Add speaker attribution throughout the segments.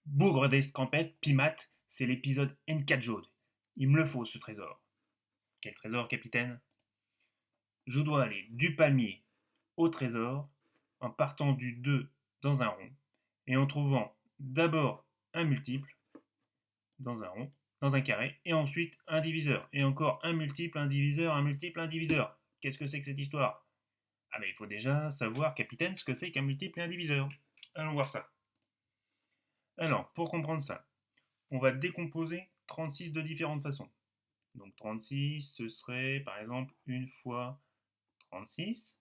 Speaker 1: Bougre d'escampette, Pimat, c'est l'épisode N4 Il me le faut, ce trésor. Quel trésor, capitaine? Je dois aller du palmier au trésor en partant du 2 dans un rond et en trouvant d'abord un multiple dans un rond, dans un carré, et ensuite un diviseur, et encore un multiple, un diviseur, un multiple, un diviseur. Qu'est-ce que c'est que cette histoire? Ah mais il faut déjà savoir, capitaine, ce que c'est qu'un multiple et un diviseur. Allons voir ça. Alors, pour comprendre ça, on va décomposer 36 de différentes façons. Donc 36, ce serait par exemple une fois 36.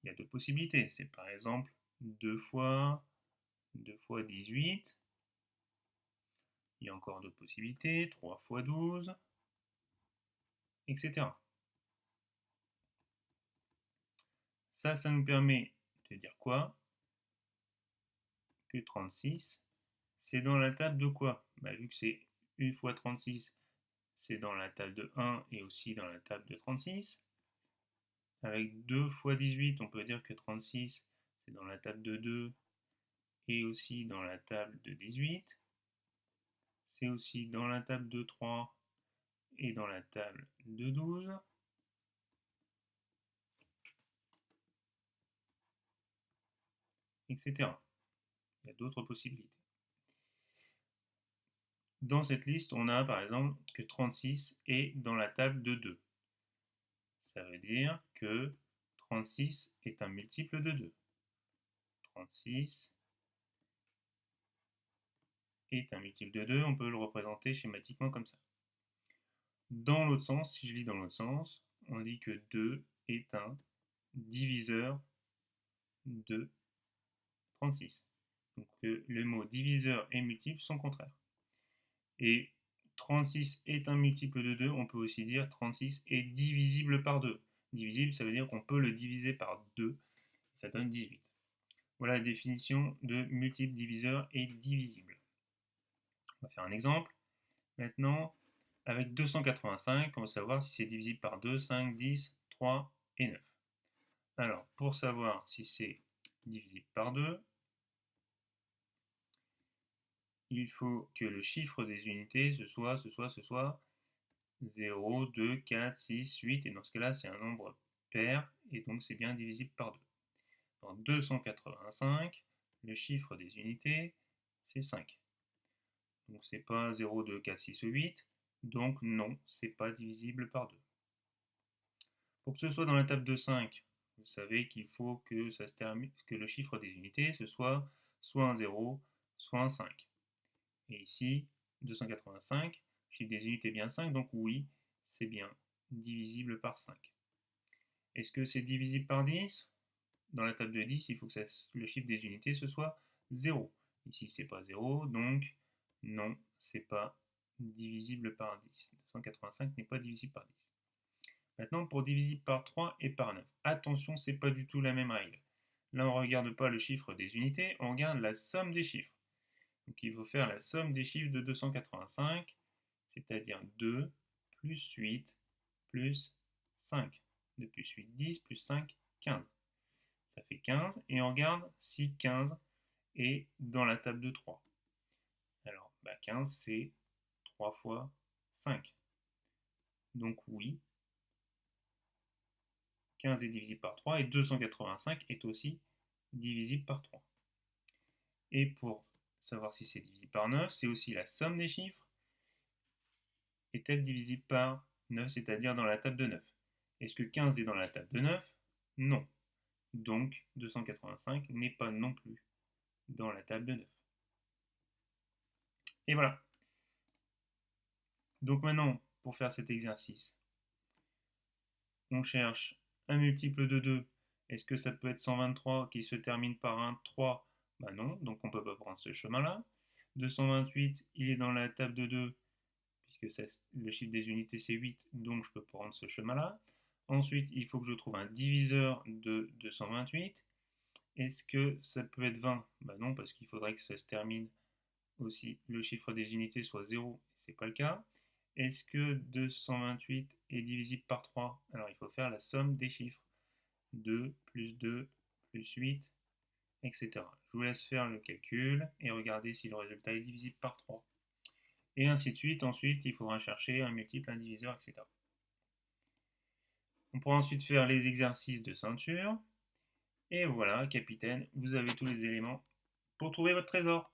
Speaker 1: Il y a deux possibilités. C'est par exemple 2 fois 18. Il y a encore d'autres possibilités. 3 fois 12, etc. Ça nous permet de dire quoi? Que 36, c'est dans la table de quoi? Vu que c'est 1 fois 36, c'est dans la table de 1 et aussi dans la table de 36. Avec 2 fois 18, on peut dire que 36, c'est dans la table de 2 et aussi dans la table de 18. C'est aussi dans la table de 3 et dans la table de 12, etc. Il y a d'autres possibilités. Dans cette liste, on a par exemple que 36 est dans la table de 2. Ça veut dire que 36 est un multiple de 2. 36 est un multiple de 2, on peut le représenter schématiquement comme ça. Dans l'autre sens, si je lis dans l'autre sens, on dit que 2 est un diviseur de 36. Donc les mots diviseur et multiple sont contraires. Et 36 est un multiple de 2, on peut aussi dire 36 est divisible par 2. Divisible, ça veut dire qu'on peut le diviser par 2, ça donne 18. Voilà la définition de multiple, diviseur et divisible. On va faire un exemple. Maintenant, avec 285, on va savoir si c'est divisible par 2, 5, 10, 3 et 9. Alors, pour savoir si c'est divisible par 2, il faut que le chiffre des unités, ce soit 0, 2, 4, 6, 8, et dans ce cas-là, c'est un nombre pair, et donc c'est bien divisible par 2. Dans 285, le chiffre des unités, c'est 5. Donc c'est pas 0, 2, 4, 6 ou 8, donc non, c'est pas divisible par 2. Pour que ce soit dans la table de 5, vous savez qu'il faut que, ça se termine, que le chiffre des unités, ce soit un 0, soit un 5. Et ici, 285, le chiffre des unités est bien 5, donc oui, c'est bien divisible par 5. Est-ce que c'est divisible par 10? Dans la table de 10, il faut que le chiffre des unités, ce soit 0. Ici, c'est pas 0, donc non, c'est pas divisible par 10. 285 n'est pas divisible par 10. Maintenant, pour divisible par 3 et par 9. Attention, c'est pas du tout la même règle. Là, on ne regarde pas le chiffre des unités, on regarde la somme des chiffres. Donc il faut faire la somme des chiffres de 285, c'est-à-dire 2 plus 8 plus 5. 2 plus 8, 10, plus 5, 15. Ça fait 15, et on regarde si 15 est dans la table de 3. Alors, 15, c'est 3 fois 5. Donc oui, 15 est divisible par 3, et 285 est aussi divisible par 3. Et pour savoir si c'est divisible par 9, c'est aussi la somme des chiffres. Est-elle divisible par 9, c'est-à-dire dans la table de 9? Est-ce que 15 est dans la table de 9? Non. Donc 285 n'est pas non plus dans la table de 9. Et voilà. Donc maintenant, pour faire cet exercice, on cherche un multiple de 2. Est-ce que ça peut être 123 qui se termine par un 3? Non, donc on ne peut pas prendre ce chemin-là. 228, il est dans la table de 2, puisque le chiffre des unités c'est 8, donc je peux prendre ce chemin-là. Ensuite, il faut que je trouve un diviseur de 228. Est-ce que ça peut être 20? Non, parce qu'il faudrait que ça se termine aussi, le chiffre des unités soit 0, c'est pas le cas. Est-ce que 228 est divisible par 3? Alors il faut faire la somme des chiffres. 2 plus 2 plus 8 etc. Je vous laisse faire le calcul et regarder si le résultat est divisible par 3. Et ainsi de suite. Ensuite, il faudra chercher un multiple, un diviseur, etc. On pourra ensuite faire les exercices de ceinture. Et voilà, capitaine, vous avez tous les éléments pour trouver votre trésor.